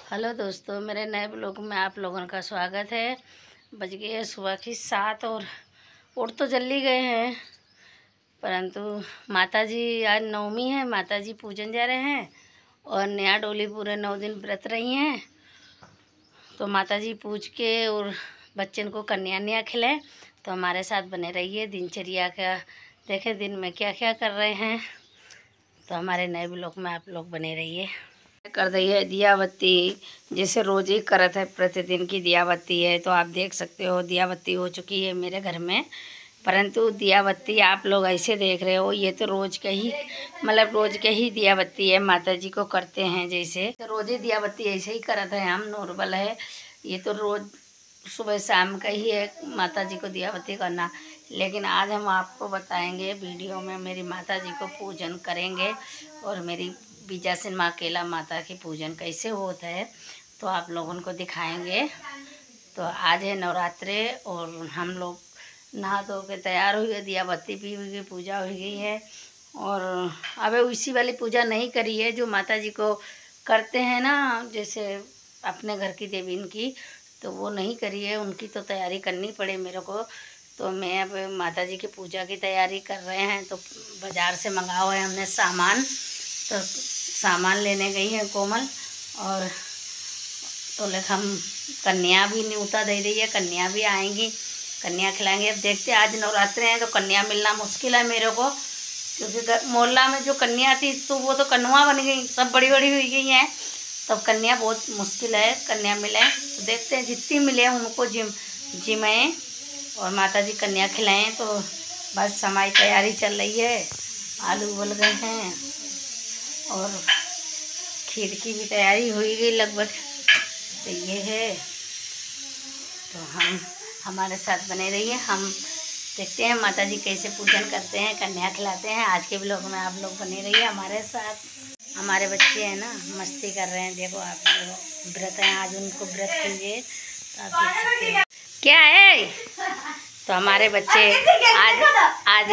Hello दोस्तों, मेरे नए ब्लॉग में आप लोगों का स्वागत है। बज गए है सुबह की 7 और उठ तो जल्दी गए हैं, परंतु माताजी आज नवमी है। माताजी पूजन जा रहे हैं और नया डोली पूरे 9 दिन व्रत रही हैं। तो माताजी पूज के और बच्चन को कन्या खिलाएं। तो हमारे साथ बने रहिए, दिनचर्या का देखें दिन में क्या क्या कर रहे हैं। तो हमारे नए ब्लॉग में आप लोग बने रहिए। कर रही है दिया बत्ती, जैसे रोज ही करत है, प्रतिदिन की दिया बत्ती है। तो आप देख सकते हो दिया बत्ती हो चुकी है मेरे घर में। परंतु दिया बत्ती आप लोग ऐसे देख रहे हो, ये तो रोज का ही मतलब रोज के ही दिया बत्ती है। माता जी को करते हैं जैसे तो रोज ही दिया बत्ती ऐसे ही करत है हम, नॉर्मल है। ये तो रोज सुबह शाम का ही है माता जी को दिया बत्ती करना। लेकिन आज हम आपको बताएंगे वीडियो में, मेरी माता जी को पूजन करेंगे और मेरी बीजासन माँ केला माता की पूजन कैसे होता है तो आप लोगों को दिखाएंगे। तो आज है नवरात्रे और हम लोग नहा धो के तैयार हुए, दिया बत्ती भी हुई, पूजा हो गई है। और अबे उसी वाली पूजा नहीं करी है जो माता जी को करते हैं ना, जैसे अपने घर की देवी की, तो वो नहीं करी है। उनकी तो तैयारी करनी पड़े मेरे को। तो मैं अब माता जी की पूजा की तैयारी कर रहे हैं। तो बाज़ार से मंगाया हुआ है हमने सामान। तो सामान लेने गई है कोमल, और तो लेख हम कन्या भी न्योता दे रही है, कन्या भी आएंगी, कन्या खिलाएंगे। अब देखते हैं, आज नवरात्रे हैं तो कन्या मिलना मुश्किल है मेरे को, क्योंकि मोहल्ला में जो कन्या थी तो वो तो कन्वा बन गई, सब बड़ी बड़ी हुई गई हैं। तब कन्या बहुत मुश्किल है, कन्या मिले तो देखते हैं, जितनी मिले उनको जिमाएँ और माता जी कन्या खिलाएँ। तो बस हमारी तैयारी चल रही है, आलू उबल गए हैं और खीर की भी तैयारी हो गई लगभग। तो ये है, तो हम हमारे साथ बने रहिए। हम देखते हैं माता जी कैसे पूजन करते हैं, कन्या खिलाते हैं। आज के ब्लॉग में आप लोग बने रहिए हमारे साथ। हमारे बच्चे हैं ना, मस्ती कर रहे हैं। देखो आप लोग, व्रत हैं आज, उनको व्रत कीजिए तो आप देख सकते हैं क्या है। तो हमारे बच्चे आज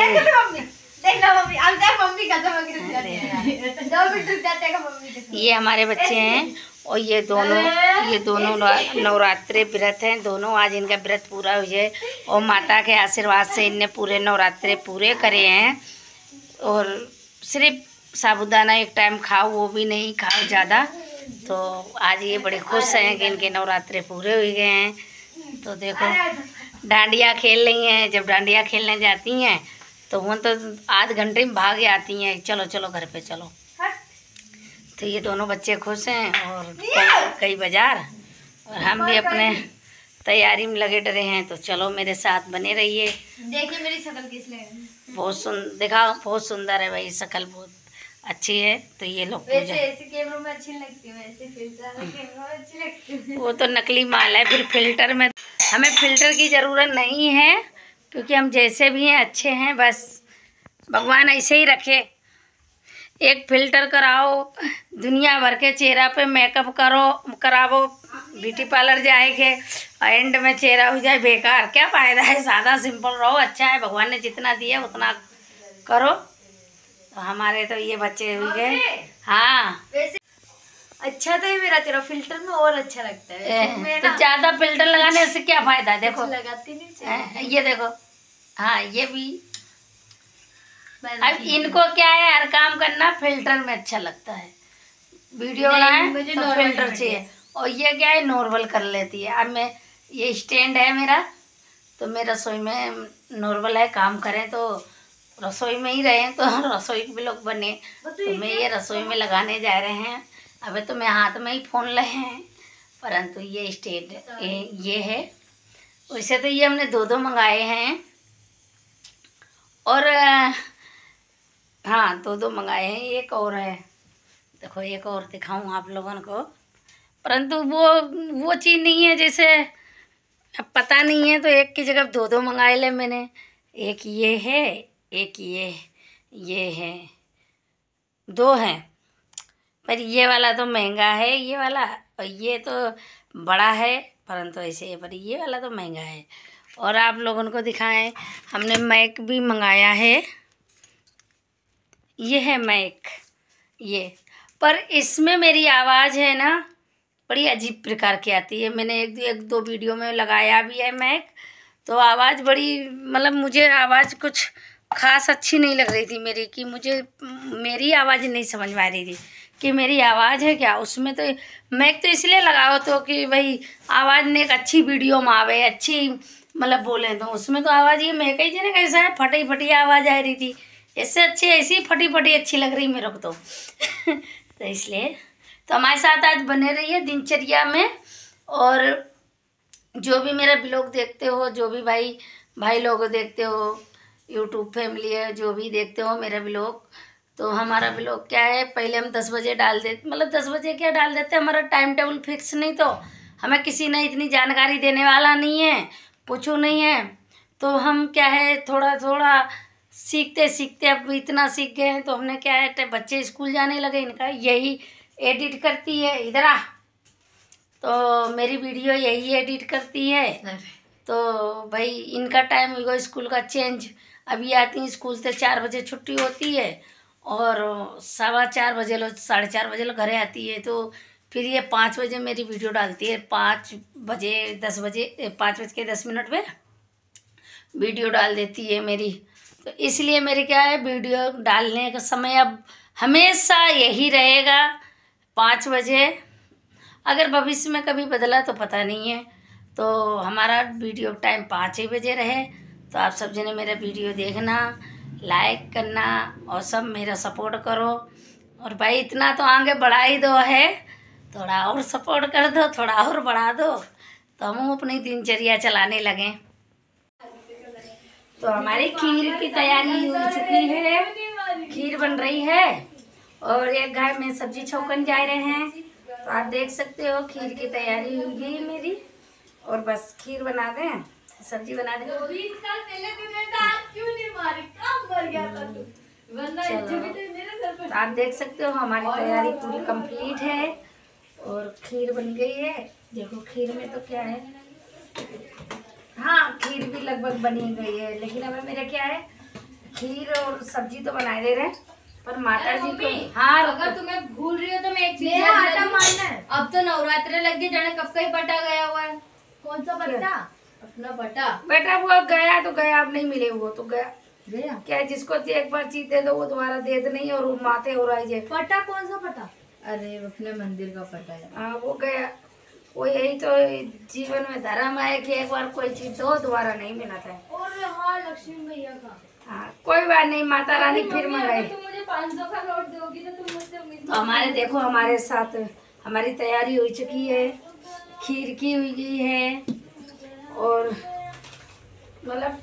ये हमारे बच्चे हैं और ये दोनों नवरात्रे व्रत हैं। दोनों आज इनका व्रत पूरा हो जाए और माता के आशीर्वाद से इनने पूरे नवरात्रे पूरे करे हैं। और सिर्फ साबूदाना एक टाइम खाओ, वो भी नहीं खाओ ज़्यादा। तो आज ये बड़े खुश हैं कि इनके नवरात्रे पूरे हो गए हैं। तो देखो डांडिया खेल रही हैं। जब डांडिया खेलने जाती हैं तो वो तो आध घंटे में भाग आती हैं, चलो चलो घर पे चलो। तो ये दोनों बच्चे खुश हैं और कई बाजार, और हम भी अपने तैयारी में लगे डरे हैं। तो चलो मेरे साथ बने रहिए। देखिए मेरी शक्ल किस लगे, बहुत दिखाओ, बहुत सुंदर है भाई, शक्ल बहुत अच्छी है। तो ये लोग वैसे ऐसे कैमरे में अच्छी लगती है, वैसे फिल्टर में कैमरा में अच्छी लगती है। वो तो नकली माल है, फिर फिल्टर में हमें फिल्टर की ज़रूरत नहीं है, क्योंकि हम जैसे भी हैं अच्छे हैं। बस भगवान ऐसे ही रखे। एक फिल्टर कराओ, दुनिया भर के चेहरा पे मेकअप करावो, ब्यूटी पार्लर जाएंगे और एंड में चेहरा हो जाए बेकार, क्या फ़ायदा है। सादा सिंपल रहो, अच्छा है। भगवान ने जितना दिया उतना करो। तो हमारे तो ये बच्चे हुए गए। हाँ अच्छा तो है मेरा चेहरा, फिल्टर में और अच्छा लगता है। तो ज़्यादा फिल्टर लगाने से क्या फ़ायदा, देखो लगाती नहीं ये देखो। हाँ ये भी, अब इनको क्या है, हर काम करना फिल्टर में अच्छा लगता है। वीडियो बनाए तो फिल्टर चाहिए, और ये क्या है नॉर्मल कर लेती है। अब मैं ये स्टैंड है मेरा, तो मैं रसोई में नॉर्मल है, काम करें तो रसोई में ही रहें, तो रसोई के भी लोग बने। तो मैं ये रसोई में लगाने जा रहे हैं। अबे तो मैं हाथ में ही फ़ोन ले हैं, परंतु ये स्टैंड ये है। वैसे तो ये हमने दो मंगाए हैं, और हाँ दो मंगाए हैं, एक और है। देखो एक और दिखाऊं आप लोगों को, परंतु वो चीज़ नहीं है, जैसे अब पता नहीं है तो एक की जगह दो मंगाए ले मैंने। एक ये है, एक ये है, दो हैं। पर ये वाला तो महंगा है, ये वाला, और ये तो बड़ा है, परंतु ऐसे पर ये वाला तो महंगा है। और आप लोगों को दिखाएं, हमने मैक भी मंगाया है। ये है मैक, ये पर इसमें मेरी आवाज़ है ना बड़ी अजीब प्रकार की आती है। मैंने एक दो वीडियो में लगाया भी है मैक, तो आवाज़ बड़ी, मतलब मुझे आवाज़ कुछ खास अच्छी नहीं लग रही थी मेरी, कि मुझे मेरी आवाज़ नहीं समझ में आ रही थी कि मेरी आवाज़ है क्या उसमें। तो मैक तो इसलिए लगाओ तो कि भाई आवाज़ में एक अच्छी वीडियो में आवे, अच्छी मतलब बोले, तो उसमें तो आवाज़ ये मैक ही ना कैसा है, फटी फटी आवाज़ आ रही थी। इससे अच्छी ऐसी फटी फटी अच्छी लग रही मेरे को तो तो इसलिए तो हमारे साथ आज बने रहिए दिनचर्या में। और जो भी मेरा ब्लॉग देखते हो, जो भी भाई लोग देखते हो, यूट्यूब फैमिली है, जो भी देखते हो मेरा ब्लॉग, तो हमारा ब्लॉग क्या है, पहले हम 10 बजे डाल देते, मतलब 10 बजे क्या डाल देते, हमारा टाइम टेबल फिक्स नहीं, तो हमें किसी ने इतनी जानकारी देने वाला नहीं है, पूछो नहीं है, तो हम क्या है थोड़ा थोड़ा सीखते सीखते अब इतना सीख गए हैं, तो हमने क्या है, बच्चे स्कूल जाने लगे, इनका यही एडिट करती है, इधर आ, तो मेरी वीडियो यही एडिट करती है। तो भाई इनका टाइम होगा स्कूल का चेंज, अभी आती हैं स्कूल से 4 बजे छुट्टी होती है, और 4:15 बजे 4:30 बजे घरे आती है, तो फिर ये 5 बजे मेरी वीडियो डालती है, 5 बजे 10 बजे 5:10 पे वीडियो डाल देती है मेरी। तो इसलिए मेरे क्या है, वीडियो डालने का समय अब हमेशा यही रहेगा 5 बजे। अगर भविष्य में कभी बदला तो पता नहीं है, तो हमारा वीडियो टाइम 5 ही बजे रहे। तो आप सब जने मेरा वीडियो देखना, लाइक करना और सब मेरा सपोर्ट करो। और भाई इतना तो आगे बढ़ा ही दो है, थोड़ा और सपोर्ट कर दो, थोड़ा और बढ़ा दो, तो हम अपनी दिनचर्या चलाने लगें। तो हमारी खीर की तैयारी हो चुकी है, खीर बन रही है, और एक गाय में सब्जी छौकन जा रहे हैं। तो आप देख सकते हो खीर की तैयारी हो गई मेरी, और बस खीर बना दें, सब्जी बना दें। तो आप देख सकते हो हमारी तैयारी पूरी कंप्लीट है, और खीर बन गई है। देखो खीर में तो क्या है, हाँ खीर भी लगभग बनी गई है, लेकिन अब मेरा क्या है, खीर और सब्जी तो बना दे रहे हैं, पर माता जी को, हाँ अगर तुम्हें भूल रही हो तो मैं एक चीज आटा मानना है। अब तो नवरात्रे लग गए, जाने कब का ही पटा गया हुआ है। कौन सा पटा? अपना पटा बेटा, वो गया तो गया, अब नहीं मिले, वो तो गया क्या है, जिसको एक बार चीज दे दो वो दोबारा देते नहीं, और वो माथे हो रहा है। पटा कौन सा पटा? अरे अपने मंदिर का पटा है। हाँ वो गया, वो यही तो जीवन में धर्म है कि एक बार कोई चीज दो दोबारा नहीं मिलता है। और हाँ लक्ष्मी भैया का, हाँ कोई बात नहीं, माता रानी फिर मंगाई। तुम मुझे 500 का नोट दोगी तो तुम मुझसे उम्मीद। तो हमारे देखो हमारे साथ हमारी तैयारी हो चुकी है, खीर की हुई गई है, और मतलब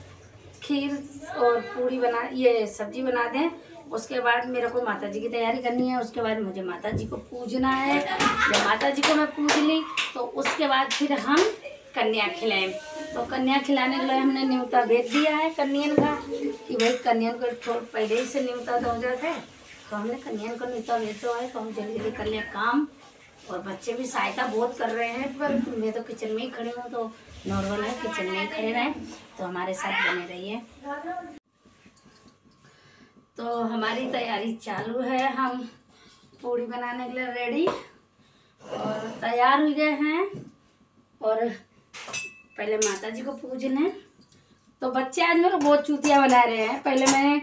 खीर और पूरी बना, ये सब्जी बना दें। उसके बाद मेरे को माता जी की तैयारी करनी है, उसके बाद मुझे माता जी को पूजना है। जब माता जी को मैं पूज ली तो उसके बाद फिर हम कन्या खिलाएं। तो कन्या खिलाने के लिए हमने न्योता भेज दिया है कन्यान का, कि भाई कन्यान को थोड़ा पहले ही से न्योता हो जाता है, तो हमने कन्यान को न्योता भेज दो है, तो हम जल्दी जल्दी कर लिया काम। और बच्चे भी सहायता बहुत कर रहे हैं, पर मैं तो किचन में ही खड़ी हूँ, तो नॉर्मल है किचन में ही खड़े रहें। तो हमारे साथ बने रहिए। तो हमारी तैयारी चालू है, हम पूड़ी बनाने के लिए रेडी और तैयार हो गए हैं, और पहले माता जी को पूज लें। तो बच्चे आज मेरे को बहुत चूतिया बना रहे हैं। पहले मैंने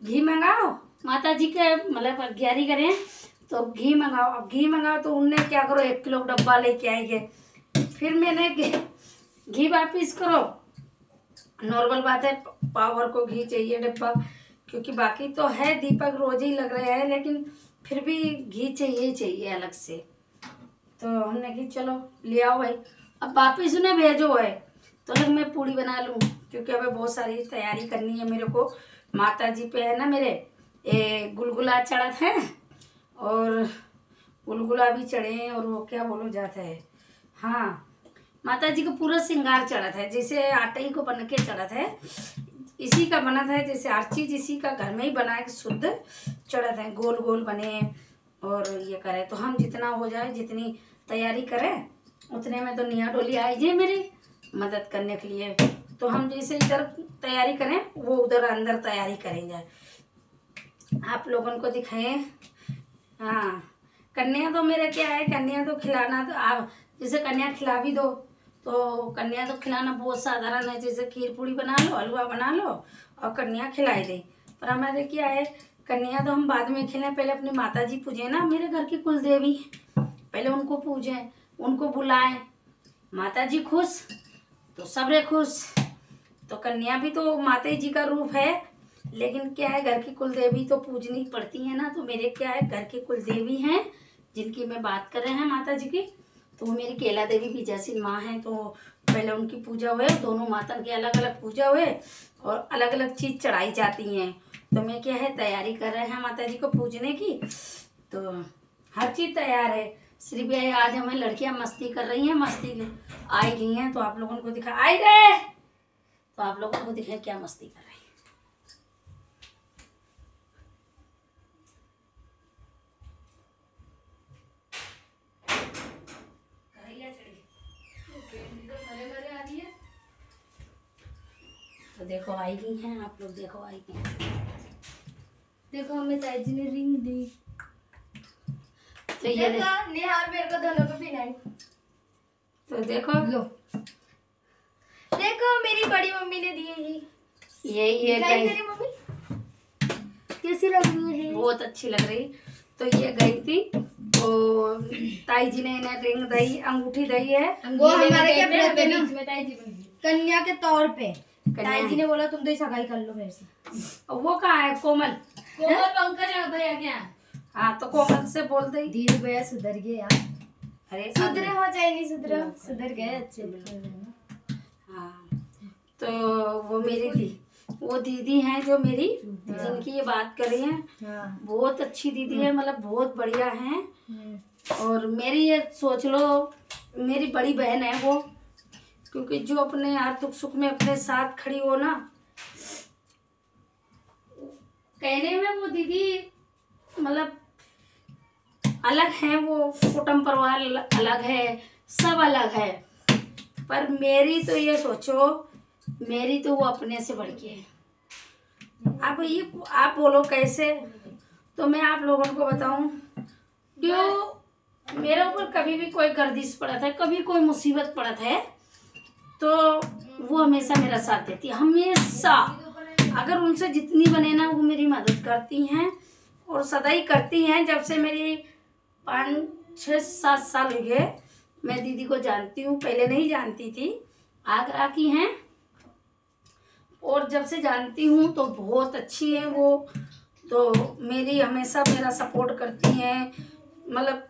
घी मंगाओ, माता जी के मतलब अग्यारी करें तो घी मंगाओ, अब घी मंगाओ तो उनने क्या करो 1 किलो डब्बा लेके आएंगे, फिर मैंने घी वापिस करो। नॉर्मल बात है, पावर को घी चाहिए डब्बा, क्योंकि बाकी तो है दीपक रोज ही लग रहे हैं, लेकिन फिर भी घी चाहिए ही चाहिए अलग से। तो हमने कि चलो ले आओ भाई, अब वापिस उन्हें भेजो है, तो फिर मैं पूड़ी बना लूँ, क्योंकि अभी बहुत सारी तैयारी करनी है मेरे को। माता जी पे है ना मेरे गुलगुला चढ़त है, और गुलगुला भी चढ़े हैं, और वो क्या बोलो जाता है, हाँ माता जी को पूरा श्रृंगार चढ़त है, जैसे आटे ही को बन के चढ़त है, इसी का बना था, जैसे हर चीज़ इसी का घर में ही बना के शुद्ध चढ़त है, गोल गोल बने और ये करे। तो हम जितना हो जाए, जितनी तैयारी करें उतने में तो निया डोली आई जाए मेरी मदद करने के लिए। तो हम जैसे इधर तैयारी करें वो उधर अंदर तैयारी करेंगे, आप लोगों को दिखाएं। हाँ कन्या तो मेरा क्या है, कन्या तो खिलाना तो आप जैसे कन्या खिला भी दो तो कन्या तो खिलाना बहुत साधारण है, जैसे खीर पूड़ी बना लो, हलवा बना लो और कन्या खिलाई दे। पर हमारे क्या है, कन्या तो हम बाद में खिलाएं, पहले अपनी माता जी पूजे ना, मेरे घर की कुल देवी, पहले उनको पूजें, उनको बुलाएं। माता जी खुश तो सबरे खुश। तो कन्या भी तो माता जी का रूप है, लेकिन क्या है, घर की कुल देवी तो पूजनी पड़ती है ना। तो मेरे क्या है, घर की कुल देवी हैं जिनकी मैं बात कर रहे हैं माता जी की, तो वो मेरी केला देवी भी जैसी माँ है। तो पहले उनकी पूजा हुए, दोनों माता की अलग अलग पूजा हुए और अलग अलग चीज़ चढ़ाई जाती हैं। तो मैं क्या है, तैयारी कर रहे हैं माता जी को पूजने की, तो हर चीज़ तैयार है। सिर्फ ये आज हमें लड़कियां मस्ती कर रही हैं, मस्ती आई गई हैं, तो आप लोगों को दिखा आई गए, तो आप लोगों को दिखाए क्या मस्ती कर रही हैं। तो देखो आई गई हैं, आप लोग देखो आई गई हैं। देखो हमें ताई जी ने रिंग दी। तो ये निहार मेरे को दोनों को पहनाई। तो देखो लो देखो मेरी बड़ी मम्मी ने दी है ये गई, मेरी मम्मी कैसी लग रही है? बहुत अच्छी लग रही। तो ये गई थी, तो ताई जी ने इन्हें रिंग दी, अंगूठी दी है। वो हमारे क्या व्रत है ना, ताई जी कन्या के तौर पे ताई जी ने बोला तुम तो सगाई कर लो मेरे से। वो कहाँ है, कोमल? कोमल पंकज भैया क्या? हाँ तो कोमल से बोल दे। धीरे भैया सुधर गए यार। अरे सुधरे हो चाहे नहीं सुधरे, सुधर गए अच्छे। हाँ तो वो मेरी थी, वो दीदी हैं जो मेरी, जिनकी ये बात कर रही हैं, बहुत अच्छी दीदी है, मतलब बहुत बढ़िया हैं। और मेरी ये सोच लो, मेरी बड़ी बहन है वो, क्योंकि जो अपने हर दुख सुख में अपने साथ खड़ी हो ना, कहने में वो दीदी मतलब अलग है, वो कुटुंब परिवार अलग है, सब अलग है, पर मेरी तो ये सोचो, मेरी तो वो अपने से बढ़ के है। आप बोलो कैसे, तो मैं आप लोगों को बताऊं, क्यों मेरे ऊपर कभी भी कोई गर्दिश पड़ा था, कभी कोई मुसीबत पड़ा था, तो वो हमेशा मेरा साथ देती है, हमेशा। अगर उनसे जितनी बने ना, वो मेरी मदद करती हैं और सदा ही करती हैं। जब से मेरी 5-6-7 साल हो गए मैं दीदी को जानती हूँ, पहले नहीं जानती थी, आगरा की हैं, और जब से जानती हूँ तो बहुत अच्छी है वो। तो मेरी हमेशा मेरा सपोर्ट करती हैं, मतलब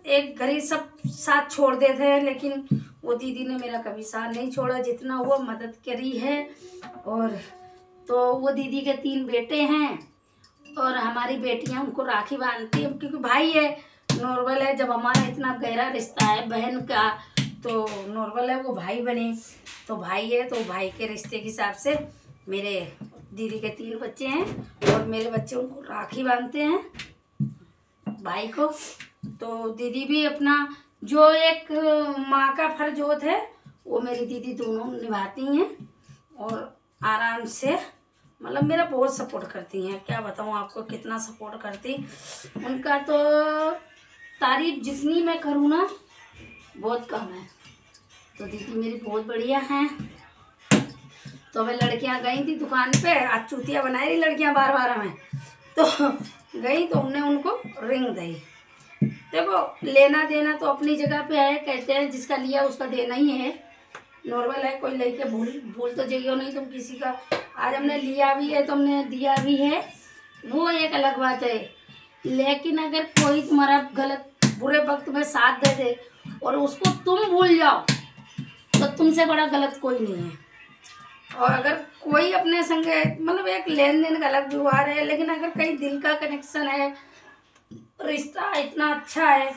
एक घड़ी सब साथ छोड़ देते हैं, लेकिन वो दीदी ने मेरा कभी साथ नहीं छोड़ा, जितना वो मदद करी है। और तो वो दीदी के 3 बेटे हैं और हमारी बेटियां उनको राखी बांधती हैं, क्योंकि भाई है, नॉर्मल है, जब हमारा इतना गहरा रिश्ता है बहन का, तो नॉर्मल है वो भाई बने। तो भाई है, तो भाई के रिश्ते के हिसाब से मेरे दीदी के 3 बच्चे हैं और मेरे बच्चे उनको राखी बांधते हैं भाई को। तो दीदी भी अपना जो एक माँ का फर्ज होता है, वो मेरी दीदी दोनों निभाती हैं और आराम से, मतलब मेरा बहुत सपोर्ट करती हैं। क्या बताऊँ आपको कितना सपोर्ट करती, उनका तो तारीफ जितनी मैं करूँ ना बहुत कम है। तो दीदी मेरी बहुत बढ़िया हैं। तो मैं लड़कियां गई थी दुकान पे, आज चूतिया बनाई रही लड़कियां बार बार हमें, तो गई तो उनने उनको रिंग दी। देखो लेना देना तो अपनी जगह पे है, कहते हैं जिसका लिया उसका देना ही है, नॉर्मल है, कोई लेके भूल तो जाइयो नहीं तुम किसी का। आज हमने लिया भी है तो हमने दिया भी है, वो एक अलग बात है। लेकिन अगर कोई तुम्हारा गलत बुरे वक्त में साथ दे दे और उसको तुम भूल जाओ, तो तुमसे बड़ा गलत कोई नहीं है। और अगर कोई अपने संग, मतलब एक लेन देन का अलग व्यवहार है, लेकिन अगर कहीं दिल का कनेक्शन है, रिश्ता इतना अच्छा है,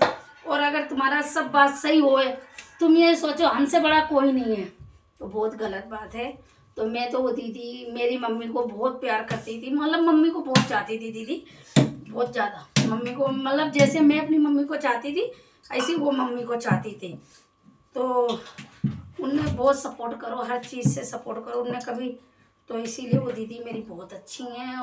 और अगर तुम्हारा सब बात सही होए, तुम ये सोचो हमसे बड़ा कोई नहीं है, तो बहुत गलत बात है। तो मैं तो वो दीदी मेरी मम्मी को बहुत प्यार करती थी, मतलब मम्मी को बहुत चाहती थी दीदी, बहुत ज़्यादा मम्मी को, मतलब जैसे मैं अपनी मम्मी को चाहती थी ऐसी वो मम्मी को चाहती थी। तो उनने बहुत सपोर्ट करो, हर चीज़ से सपोर्ट करो उनने कभी, तो इसीलिए वो दीदी मेरी बहुत अच्छी हैं।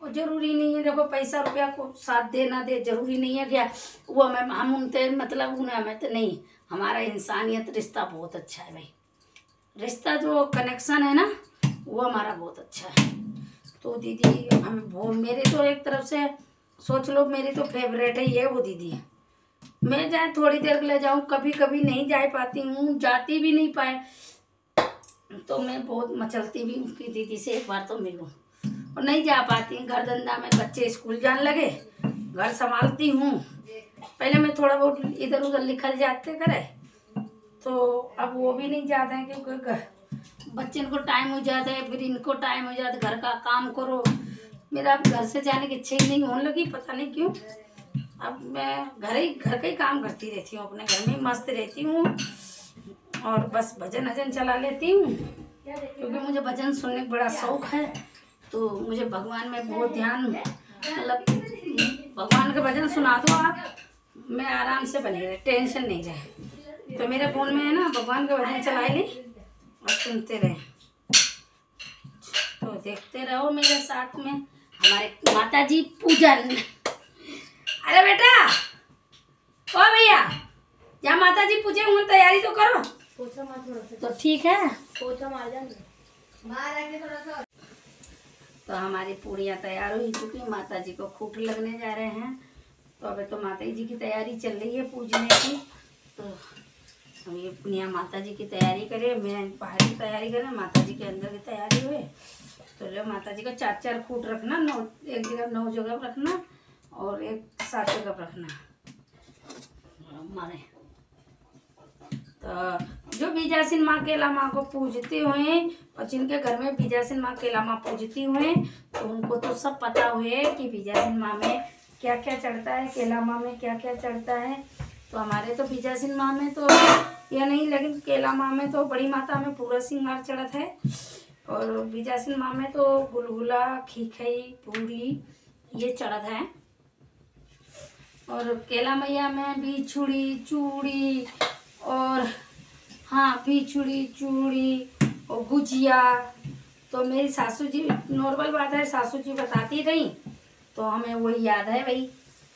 और जरूरी नहीं है, देखो पैसा रुपया को साथ दे ना दे जरूरी नहीं है क्या वो हम उनसे मतलब उन्हें हमें तो नहीं, हमारा इंसानियत रिश्ता बहुत अच्छा है भाई। रिश्ता जो कनेक्शन है ना वो हमारा बहुत अच्छा है। तो दीदी हमें वो मेरी तो एक तरफ से सोच लो मेरी तो फेवरेट है ये वो दीदी। मैं जाए थोड़ी देर के लिए जाऊँ, कभी कभी नहीं जा पाती हूँ, जाती भी नहीं पाए तो मैं बहुत मचलती भी हूँ कि दीदी से एक बार तो मिलूँ, और नहीं जा पाती। घर धंधा में बच्चे स्कूल जाने लगे, घर संभालती हूँ। पहले मैं थोड़ा बहुत इधर उधर लिखल जाते करे, तो अब वो भी नहीं जाते हैं क्योंकि बच्चे को टाइम हो जाता है, फिर इनको टाइम हो जाता है, घर का काम करो। मेरा अब घर से जाने की इच्छा ही नहीं होने लगी, पता नहीं क्यों। अब मैं घर का ही काम करती रहती हूँ, अपने घर में मस्त रहती हूँ और बस भजन वजन चला लेती हूँ क्योंकि मुझे भजन सुनने का बड़ा शौक है। तो मुझे भगवान में बहुत ध्यान, मतलब भगवान के भजन सुना दो आप, मैं आराम से बनी रहे, टेंशन नहीं रहे। तो मेरे फोन में है ना भगवान के भजन चला ली और सुनते रहे, तो देखते रहो मेरे साथ में हमारे माता जी पूजन। अरे बेटा ओ भैया या माता जी पूजे हूँ, तैयारी तो करो। पोछा मार थोड़ा सा, तो ठीक है पोछा मार जाएंगे, मार आगे थोड़ा सा। तो हमारी पूड़ियाँ तैयार हो चुकी, माता जी को खूट लगने जा रहे हैं। तो अभी तो माता जी की तैयारी चल रही है पूजने की। तो हम ये पुनिया माता जी की तैयारी करें, मैं बाहर की तैयारी करें, माता जी के अंदर की तैयारी हुए। तो लो माता जी को 4-4 खूट रखना, 9 एक जगह 9 जगह पर रखना और एक 7 जगह पर रखना हमारे। तो जो बीजासीन माँ केला माँ को पूजते हुए और जिनके घर में बीजासीन माँ केला माँ पूजती हुए तो उनको तो सब पता हुए कि बीजासीन माँ में क्या क्या चढ़ता है, केला माँ में क्या क्या चढ़ता है। तो हमारे तो बीजासीन माँ में तो यह नहीं, लेकिन केला माँ में तो बड़ी माता में पूरा श्रृंगार चढ़त है और बीजासीन माँ में तो गुलगुला खीखई पूरी ये चढ़त है। और केला मैया में बिछुड़ी चूड़ी और हाँ बिछुड़ी चूड़ी और गुजिया। तो मेरी सासू जी, नॉर्मल बात है, सासू जी बताती रही तो हमें वही याद है भाई।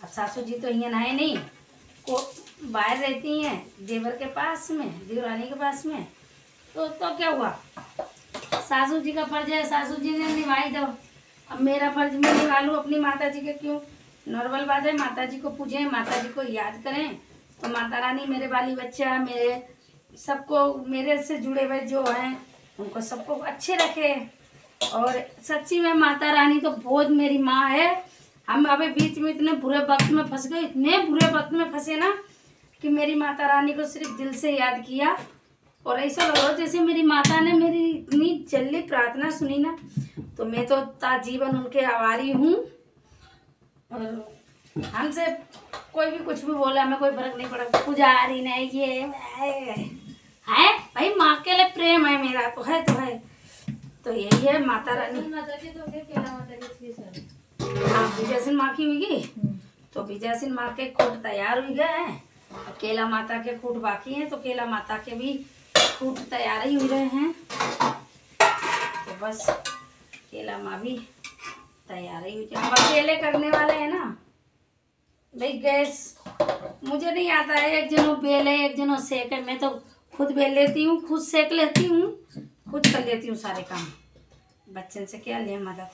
अब सासू जी तो यहाँ है नहीं, को बाहर रहती हैं देवर के पास में, देवरानी के पास में। तो क्या हुआ, सासू जी का फर्ज है, सासू जी ने निभाई दो। अब मेरा फर्ज मैं निभा लूँ अपनी माता जी के क्यों। नॉर्मल बात है, माता जी को पूजें, माता जी को याद करें तो माता रानी मेरे बाली बच्चा, मेरे सबको, मेरे से जुड़े हुए जो हैं उनको सबको अच्छे रखे। और सच्ची में माता रानी तो बहुत मेरी माँ है। हम अभी बीच में इतने बुरे वक्त में फंस गए, इतने बुरे वक्त में फंसे ना कि मेरी माता रानी को सिर्फ दिल से याद किया और ऐसा लगा जैसे मेरी माता ने मेरी इतनी जल्दी प्रार्थना सुनी ना। तो मैं तो ताजीवन उनके आभारी हूँ। और हमसे कोई भी कुछ भी बोला हमें कोई फर्क नहीं पड़ा, पुजारी नहीं ये है भाई, माँ के लिए प्रेम है मेरा, तो है तो है। तो यही है माता रानी। माता की तो केला माता की सर, हाँ बीजासीन माँ की हुई, तो बीजासीन माँ के खूट तैयार हो गए हैं, केला माता के खूट बाकी हैं। तो केला माता के भी खूट तैयार ही हो रहे हैं। तो बस केला माँ भी तैयार ही हो जाए। हम अकेले करने वाले हैं ना भाई। गैस मुझे नहीं आता है, एक जनों बेले एक जनों सेके, मैं तो खुद बेल लेती हूँ, खुद सेक लेती हूँ, खुद कर लेती हूँ सारे काम। बच्चन से क्या ले मदद,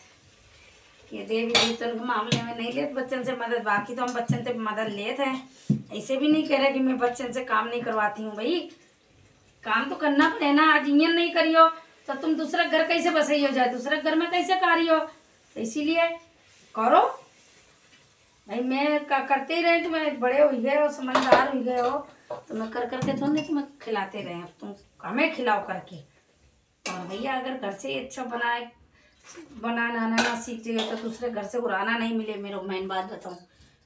कि देवी देवतन के मामले में नहीं लेते बच्चन से मदद, बाकी तो हम बच्चन से मदद लेते हैं। ऐसे भी नहीं कह रहे कि मैं बच्चन से काम नहीं करवाती हूँ भाई, काम तो करना पड़े ना। आज इन नहीं करियो तो तुम दूसरा घर कैसे बसई हो जाए, दूसरे घर में कैसे कारियो। तो इसीलिए करो भाई, मैं करते ही रहे, तुम्हें बड़े हो गए हो, समझदार हो गए हो, तो मैं कर करके तो नहीं तुम्हें खिलाते रहे, तुम हमें खिलाओ करके। और भैया अगर घर से अच्छा बनाना ना सीख जाए तो दूसरे घर से उड़ाना नहीं मिले। मेरे मेन बात बताऊँ,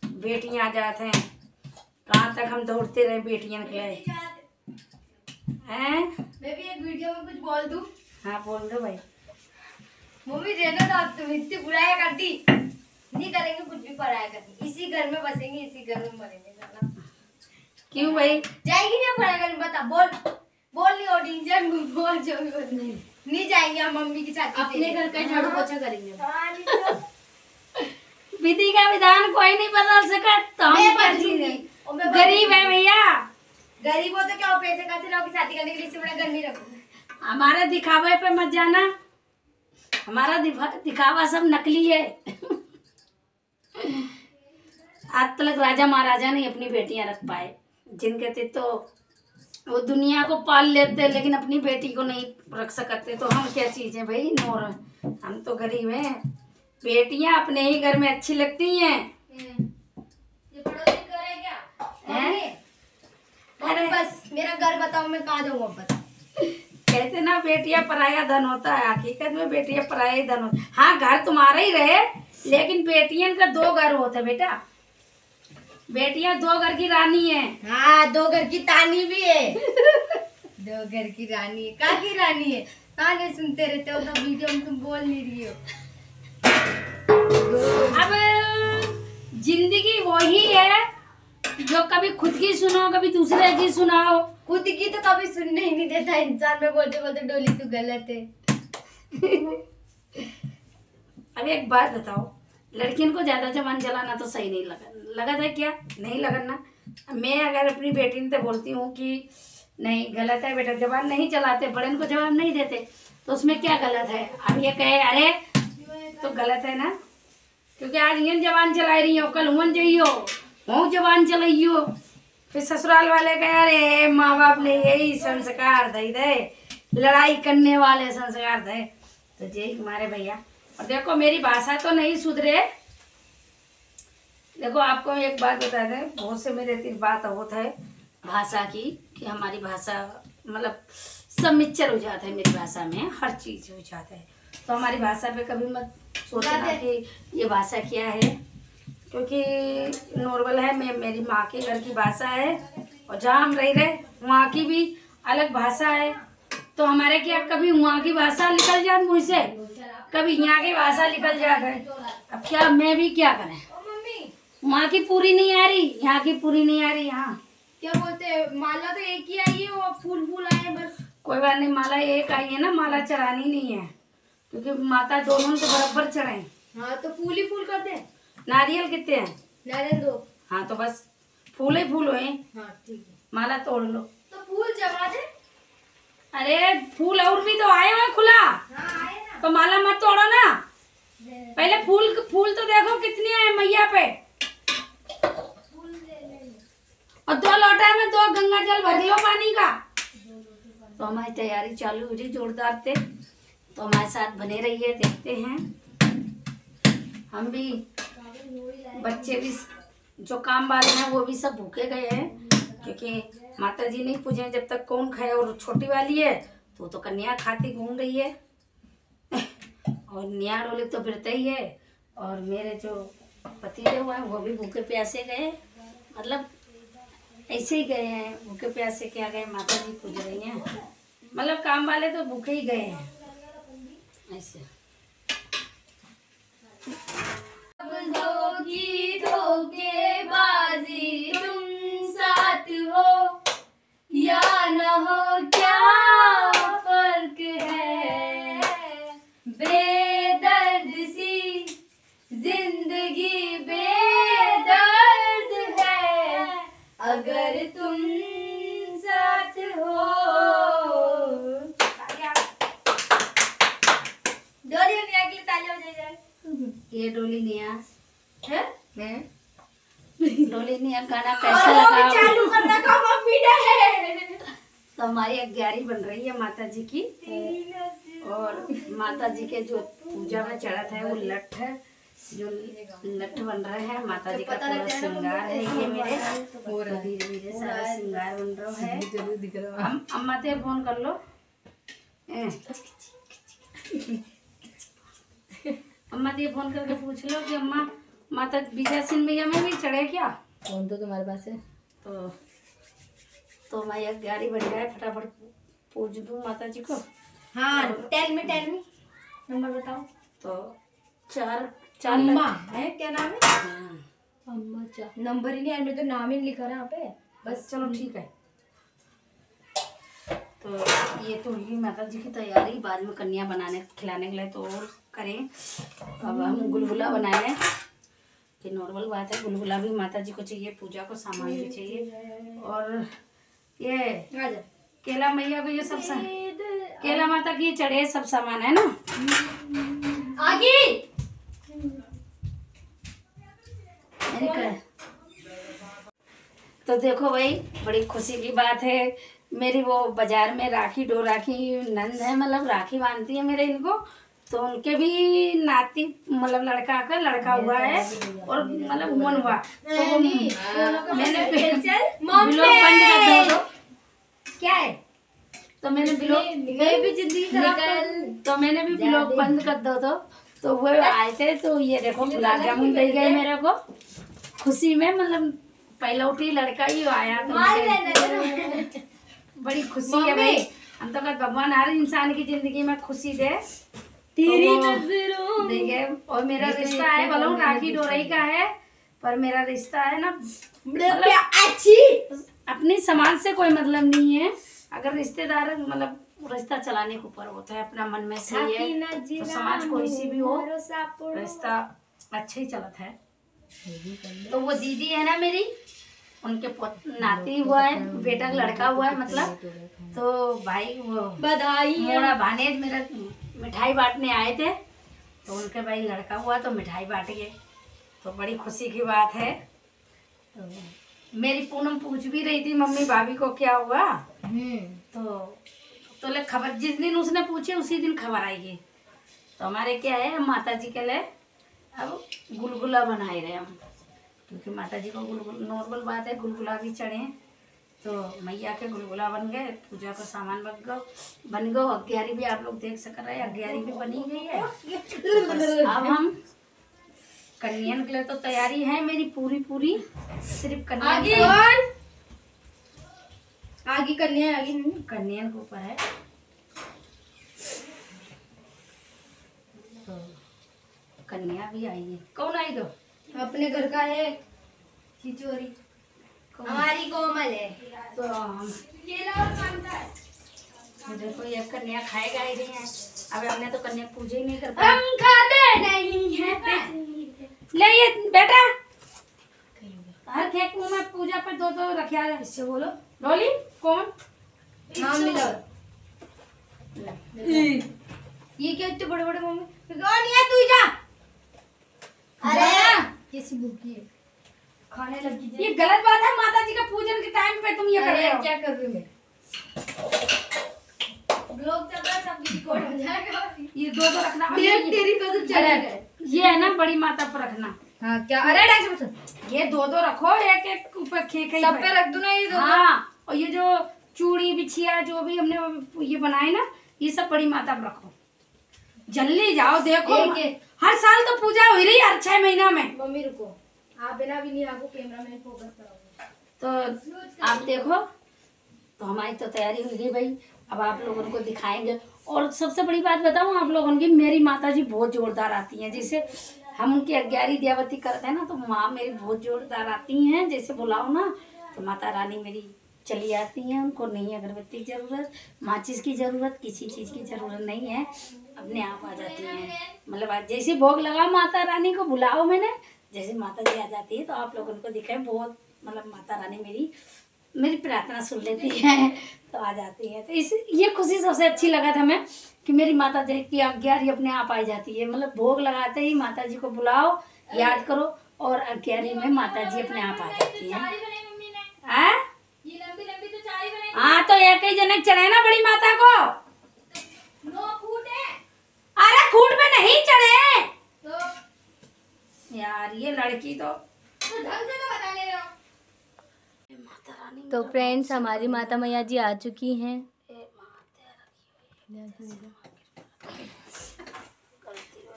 बेटियाँ आ जाते हैं, कहाँ तक हम दौड़ते रहे बेटियाँ खिलाए हैं। मैं भी एक वीडियो में कुछ बोल दूं? हाँ बोल दो भाई। मम्मी रहना था, तुम इतनी बुराया करती, नहीं करेंगे कुछ भी पढ़ाया करती, इसी घर में बसेंगे, इसी घर में मरेंगे। जाना क्यों भाई? जाएगी नहीं पढ़ाया करने, बता, बोल नहीं ऑडिशन बोल, जो भी बोल नहीं जाएंगे हम मम्मी के साथ, अपने घर का झाड़ू पोछा करेंगे। विधि का विधान कोई नहीं बदल सका, तो हम बदलूंगी। गरीब है भैया, गरीब हो तो क्या हो, पैसे कहाँ से लाओ कि शादी करने के लिए, इससे बड़ा घर नहीं रखो। हमारे दिखावे पे मत जाना, हमारा दिखावा सब नकली है। आज तक राजा महाराजा नहीं अपनी बेटियां रख पाए, जिनके थे तो वो दुनिया को पाल लेते, लेकिन अपनी बेटी को नहीं रख सकते। तो हम क्या चीज है भाई, नोर हम तो गरीब हैं। बेटियां अपने ही घर में अच्छी लगती हैं। ये पड़ोसी घर है क्या? अरे बस मेरा घर बताओ, मैं कहाँ जाऊँ अब बता। कहते ना बेटियां पराया धन होता है, हकीकत में बेटियां पराया ही धन होता है। हाँ घर तुम्हारा ही रहे, लेकिन बेटियन का 2 घर होते बेटा। बेटियां 2 घर की रानी है। हाँ 2 घर की तानी भी है। 2 घर की रानी है, कहाँ की रानी है? ताने सुनते रहते हो तो वीडियो में तुम बोल नहीं रही हो। अब जिंदगी वही है जो कभी खुद की सुनो, कभी दूसरे की सुनाओ। खुद की तो कभी सुनने ही नहीं देता इंसान में, बोलते बोलते डोली तू गलत है। अब एक बात बताओ, लड़कियों को ज्यादा जबान चलाना तो सही नहीं लगा था क्या? नहीं लगना। मैं अगर अपनी बेटी से बोलती हूँ कि नहीं गलत है बेटा, जबान नहीं चलाते, बड़े को जवाब नहीं देते, तो उसमें क्या गलत है? अब ये कहे अरे तो गलत है ना, क्योंकि आज ये जबान चला रही हो, कल हुन जइयो वो जबान चलाइयो, फिर ससुराल वाले कहे अरे माँ बाप ने यही संस्कार दे, लड़ाई करने वाले संस्कार दे। तो जय हमारे भैया। और देखो मेरी भाषा तो नहीं सुधरे। देखो आपको एक बात बता दें, बहुत से मेरे तीन बात होता है भाषा की, कि हमारी भाषा मतलब सब मिक्सचर हो जाता है मेरी भाषा में, हर चीज़ हो जाता है। तो हमारी भाषा पे कभी मत सोचना कि ये भाषा क्या है, क्योंकि नॉर्मल है। मेरी माँ के घर की भाषा है, और जहाँ हम रह रहे वहाँ की भी अलग भाषा है। तो हमारे क्या कभी वहाँ की भाषा निकल जाए मुँह से, कभी यहाँ की भाषा निकल जाता है। अब क्या मैं भी क्या करें, वहाँ की पूरी नहीं आ रही, यहाँ की पूरी नहीं आ रही। यहाँ क्या बोलते हैं, माला तो एक ही आई है, वो फूल आए हैं बस। कोई बात नहीं, माला एक आई है ना, माला चढ़ानी नहीं है, क्योंकि माता दोनों तो बराबर चढ़ाए। हाँ तो फूल ही फूल कर दे। नारियल कितने हैं? नारियल 2। हाँ तो बस फूल ही फूल हुए। हाँ ठीक है, माला तोड़ लो। तो फूल जमा दे। अरे फूल और भी तो आए हुए खुला। हाँ आए ना। तो माला मत तोड़ो ना, पहले फूल तो देखो कितने आए मैया पे। और 2 लोटा में 2 गंगा जल भर लो पानी का। तो हमारी तैयारी चालू हो रही जोरदार से, तो हमारे साथ बने रहिए, देखते हैं। हम भी, बच्चे भी, जो काम वाले हैं वो भी सब भूखे गए हैं, क्योंकि माता जी नहीं पूजे जब तक कौन खाए। और छोटी वाली है तो कन्या खाती घूम रही है, और नियार वाले तो बिरते ही है, और मेरे जो पति देव हैं वो भी भूखे प्यासे गए, मतलब ऐसे ही गए हैं, भूखे प्यासे क्या गए, माता जी पूज रही हैं, मतलब काम वाले तो भूखे ही गए हैं ऐसे। धोखेबाजी तुम साथ हो या न हो, क्या फर्क है, बेदर्द सी जिंदगी बेदर्द है, अगर तुम साथ हो। डोली निया के लिए तालियां बजाइए। ये डोली निया है? डोली निया गाना कैसा लगा? चालू करना का मम्मी ने। तो हमारी 11 बन रही है माता जी की, और माता जी के जो पूजा में चढ़ा था वो लठ है, जो लठ बन रहे हैं माता जी का पूरा श्रृंगार है। ये मेरे धीरे धीरे सारा श्रृंगार बन रहा है। अम्मा ते फोन कर लो। अम्मा ते फोन करके पूछ लो कि अम्मा माता बीजा सिंह मैया में भी चढ़े क्या? फोन तो तुम्हारे पास है। तो मैं 11 बन गया, फटाफट पूछ दूँ माता जी को। हाँ टेल मी नंबर बताओ। तो 4 अम्मा है, क्या नाम है? हाँ। अम्मा 4 नंबर ही नहीं है, मैं तो नाम ही नहीं लिखा रहा यहाँ पे। बस चलो ठीक है। तो ये तो हुई माता जी की तैयारी, बाद में कन्या बनाने खिलाने के लिए तो और करें। अब हम गुलगुला बनाए, कि नॉर्मल बात है, गुलगुला भी माता जी को चाहिए, पूजा को सामान भी चाहिए। और ये केला मैया को ये सब केला माता की चढ़े सब सामान है ना। आगे तो देखो भाई, बड़ी खुशी की बात है। मेरी वो बाजार में राखी डोरा की नंद है, मतलब राखी बांधती है मेरे इनको, तो उनके भी नाती मतलब लड़का हुआ है और मतलब हुआ तो मैंने ब्लॉग बंद कर दो। क्या है तो मैंने ब्लॉग बंद कर दो तो वो आए थे, तो ये देखो गुलाब जामुन दे गए मेरे को खुशी में, मतलब पहलौटी लड़का ही आया तो बड़ी खुशी है भाई। हम तो कहते भगवान हर इंसान की जिंदगी में खुशी दे तेरी नजरों देखे। और मेरा रिश्ता है भले राखी डोरई का है, पर मेरा रिश्ता है ना अच्छी अपनी समाज से कोई मतलब नहीं है। अगर रिश्तेदार मतलब रिश्ता चलाने के ऊपर होता है, अपना मन में सही है तो समाज कोई सी भी हो रिश्ता अच्छा ही चलता है। तो वो दीदी है ना मेरी, उनके नाती हुआ है, बेटा लड़का हुआ है मतलब, तो भाई वो बधाई मोड़ा भानेज मेरा मिठाई बांटने आए थे, तो उनके भाई लड़का हुआ तो मिठाई बांट गए, तो बड़ी खुशी की बात है। तो मेरी पूनम पूछ भी रही थी मम्मी भाभी को क्या हुआ, तो ले खबर जिस दिन उसने पूछे उसी दिन खबर आएगी। तो हमारे क्या है, हम माता जी के लिए अब गुलगुला बनाए रहे हम, क्योंकि माता जी को नॉर्मल बात है गुलगुला भी चढ़े, तो मैया के गुलगुला बन गए, पूजा का सामान बन गो। अग्यारी भी आप लोग देख सक रहे हैं, अग्यारी भी बनी गई है। तो अब हम कन्यान के लिए तो तैयारी है मेरी पूरी सिर्फ कन्यान आगे कन्या कन्यान के ऊपर है। तो कन्या भी आई है। कौन आई? तो अपने घर का है चिचोरी, हमारी कोमल है। तो देखो ये कन्या खाएगा ही नहीं है। अब हमने तो कन्या पूजा ही नहीं कर पाए, हम खाते नहीं है। ले ये बेटा, हर खेत में पूजा पर दो रखा है। इससे बोलो डोली कौन नाम मिला ये क्या इतने बड़े बड़े मम्मी कौन है? तू जा। अरे कैसी भूखी है, खाने लगी। ये गलत बात है, माता जी का पूजन के टाइम पे तुम ये कर रहे हो। क्या कर रही हूँ मैं? ब्लॉग चल रहा है, सब रिकॉर्ड हो जाएगा। ये दो रखना, तेरी कसम चल रहा है। ये है ना बड़ी माता पर रखना। हाँ क्या? अरे ढंग से ये दो रखो, एक ऊपर सब पे रख दो ना ये दो। हाँ, और ये जो चूड़ी बिछिया जो भी हमने ये बनाए ना, ये सब बड़ी माता पर रखो। जल्दी जाओ, देखो हर साल तो पूजा हो रही है हर 6 महीना में। मम्मी रुको, आप बिना भी नहीं, आपको कैमरा में फोकस कराओगे तो आप देखो। तो हमारी तो तैयारी हो गई भाई, अब आप लोगों को दिखाएंगे। और सबसे बड़ी बात बताऊं आप लोगों की, मेरी माता जी बहुत जोरदार आती हैं। जैसे हम उनकी अग्यारी दियावती करते हैं ना, तो माँ मेरी बहुत जोरदार आती हैं। जैसे बुलाओ ना तो माता रानी मेरी चली आती हैं। उनको नहीं अगरबत्ती की ज़रूरत, माचिस की ज़रूरत, किसी चीज़ की ज़रूरत नहीं है, अपने आप आ जाती हैं। मतलब जैसे भोग लगाओ माता रानी को, बुलाओ मैंने, जैसे माता जी आ जाती है। तो आप लोगों को दिखाए बहुत, मतलब माता रानी मेरी प्रार्थना सुन लेती है तो आ जाती है। तो इस ये खुशी सबसे अच्छी लगा था हमें कि मेरी माता जी की अग्यारी अपने आप आ जाती है। मतलब भोग लगाते ही माता जी को बुलाओ, याद करो, और अग्यारी में माता जी अपने आप आ जाती है। हाँ तो एक ही जनक चढ़े ना बड़ी माता को। अरे खूट में नहीं चढ़े तो यार, ये लड़की तो ढंग से तो बता ले रहा हूँ। माता रानी तो फ्रेंड्स, हमारी माता मैया जी आ चुकी हैं।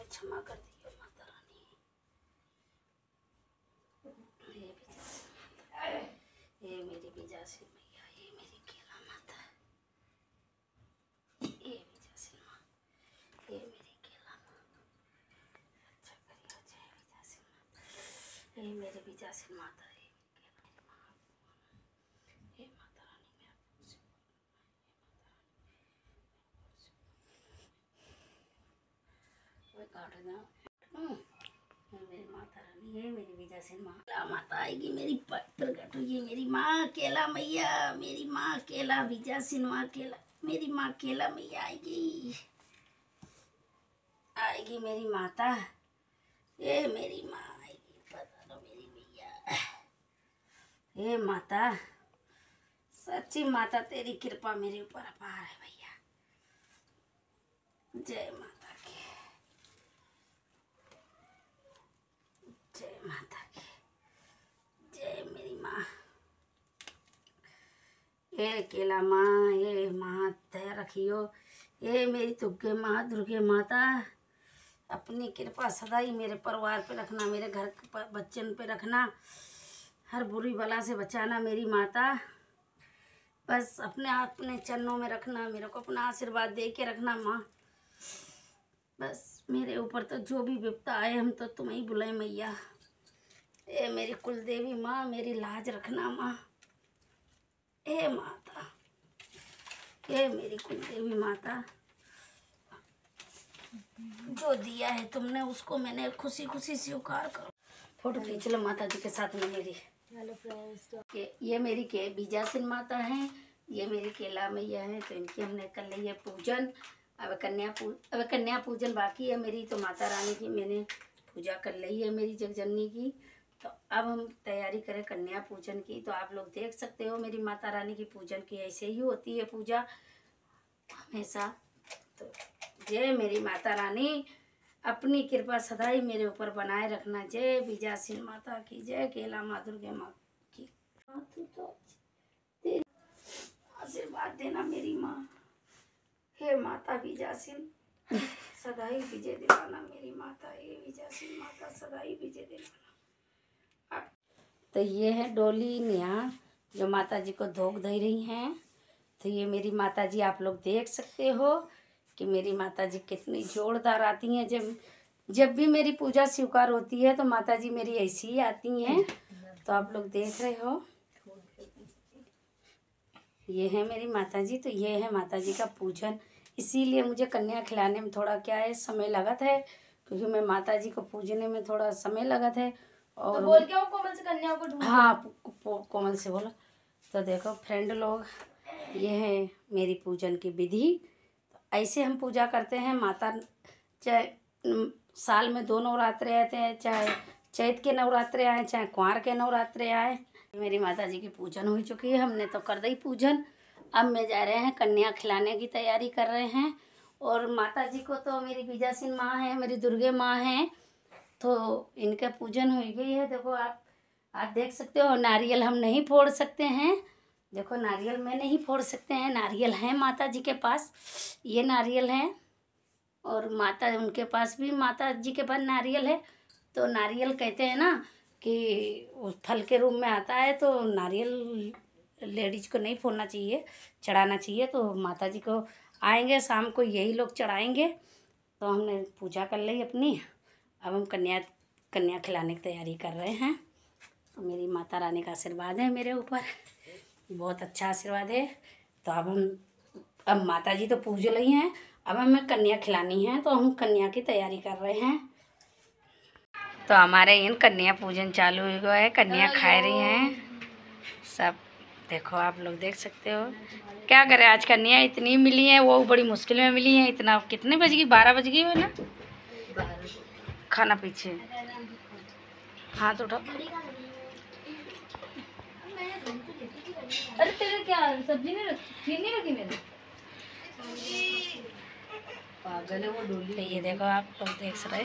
क्षमा कर दियो माता रानी। ये मेरी बीजासी मैया, ये मेरी केला माता, ये बीजासी माँ, ये मेरी केला माँ। अच्छा करियो जय बीजासी माँ, ये मेरी बीजासी माता, ये माता रानी मेरा काट देना। मेरी माता रानी रानी है मेरी विजयसिन माँ। केला माता आएगी मेरी प्रकट हुई, मेरी माँ केला मैया, मेरी माँ केला विजयसिन माँ केला, मेरी माँ केला मैया आएगी, आएगी मेरी माता, ये मेरी माँ आएगी, पता लो मेरी मैया, ये माता सच्ची माता तेरी कृपा मेरे ऊपर अपार है भैया। जय माता की, जय माता की, जय मेरी माँ। ये केला माँ, ये माँ दया रखियो, ये मेरी तुग्गे माँ दुर्गे माता, अपनी कृपा सदा ही मेरे परिवार पे रखना, मेरे घर पर बच्चन पे रखना, हर बुरी बला से बचाना मेरी माता। बस अपने चरणों में रखना, मेरे को अपना आशीर्वाद दे के रखना माँ। बस मेरे ऊपर तो जो भी विपदा आए हम तो तुम्हें ही बुलाए मैया। ए मेरी कुलदेवी माँ, मेरी लाज रखना माँ। ए माता, ए मेरी कुलदेवी माता, जो दिया है तुमने उसको मैंने खुशी खुशी स्वीकार करो। फोटो खींच लो माता जी के साथ में मेरी। हेलो फ्रेंड्स, ये मेरी के विजयसिन माता हैं, ये मेरी केला मैया हैं, तो इनकी हमने कर ली है पूजन। अब कन्या पूजन बाकी है मेरी, तो माता रानी की मैंने पूजा कर ली है मेरी जगजननी की। तो अब हम तैयारी करें कन्या पूजन की। तो आप लोग देख सकते हो मेरी माता रानी की पूजन की ऐसे ही होती है पूजा हमेशा। तो जय मेरी माता रानी, अपनी कृपा सदा ही मेरे ऊपर बनाए रखना। जय विजयसिन माता की, जय केला माँ दुर्गे माँ की। तू तो तेरी आशीर्वाद देना मेरी माँ। हे माता विजयसिन, सदा ही विजय दिलाना मेरी माता। हे विजयसिन माता, सदा ही विजय दिलाना। तो ये है डोली नेहा जो माता जी को धोख दे रही हैं। तो ये मेरी माता जी आप लोग देख सकते हो कि मेरी माता जी कितनी जोरदार आती हैं। जब भी मेरी पूजा स्वीकार होती है तो माता जी मेरी ऐसी ही आती हैं। तो आप लोग देख रहे हो, ये है मेरी माता जी। तो ये है माता जी का पूजन। इसीलिए मुझे कन्या खिलाने में थोड़ा क्या है समय लगा था, क्योंकि मैं माता जी को पूजने में थोड़ा समय लगा था। और तो बोल के वो कोमल से कन्या को ढूंढ। हाँ कोमल से बोला। तो देखो फ्रेंड लोग, ये है मेरी पूजन की विधि। तो ऐसे हम पूजा करते हैं माता। चाहे साल में 2 नवरात्रे आते हैं, चाहे चैत के नवरात्रे आए, चाहे कुंवार के नवरात्रे आए। मेरी माता जी की पूजन हो चुकी है, हमने तो कर दी पूजन। अब मैं जा रहे हैं कन्या खिलाने की तैयारी कर रहे हैं। और माता जी को तो मेरी विजयसिन माँ है, मेरी दुर्गे माँ हैं, तो इनका पूजन हो गई है। देखो आप देख सकते हो, नारियल हम नहीं फोड़ सकते हैं। देखो नारियल में नहीं फोड़ सकते हैं, नारियल है माता जी के पास, ये नारियल है। और माता उनके पास भी, माता जी के पास नारियल है। तो नारियल कहते हैं ना कि उस फल के रूप में आता है, तो नारियल लेडीज को नहीं फोड़ना चाहिए, चढ़ाना चाहिए। तो माता जी को आएंगे शाम को यही लोग चढ़ाएंगे। तो हमने पूजा कर ली अपनी। अब हम कन्या खिलाने की तैयारी कर रहे हैं। तो मेरी माता रानी का आशीर्वाद है मेरे ऊपर, बहुत अच्छा आशीर्वाद है। तो अब माता जी तो पूज रही हैं, अब हमें कन्या खिलानी है। तो हम कन्या की तैयारी कर रहे हैं। तो हमारे इन कन्या पूजन चालू हो गया है, कन्या खा रही हैं सब। देखो आप लोग देख सकते हो, क्या करें आज कन्या इतनी मिली हैं, वो बड़ी मुश्किल में मिली हैं। इतना कितने बज गई, 12 बज गई हो ना। खाना पीछे हाथ उठा। अरे तेरे क्या सब्जी नहीं रखी, खीर नहीं रखी मेरे? पागल है वो डोली। तो ये देखो आप लोग देख रहे,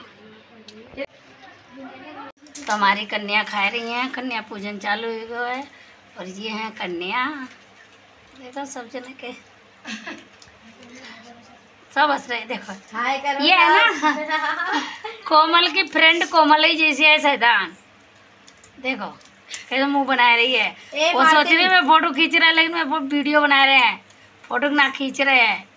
तो हमारी कन्या खा रही हैं, कन्या पूजन चालू हो गया है। और ये हैं कन्या, देखो सब जने के सब हंस रहे। देखो हाय करो, ये है ना कोमल की फ्रेंड, कोमल ही जैसी है शैतान। देखो कैसे मुंह बना रही है। वो सोच रही है मैं फोटो खींच रहा है, लेकिन मैं वीडियो बना रहे हैं, फोटो ना खींच रहे हैं।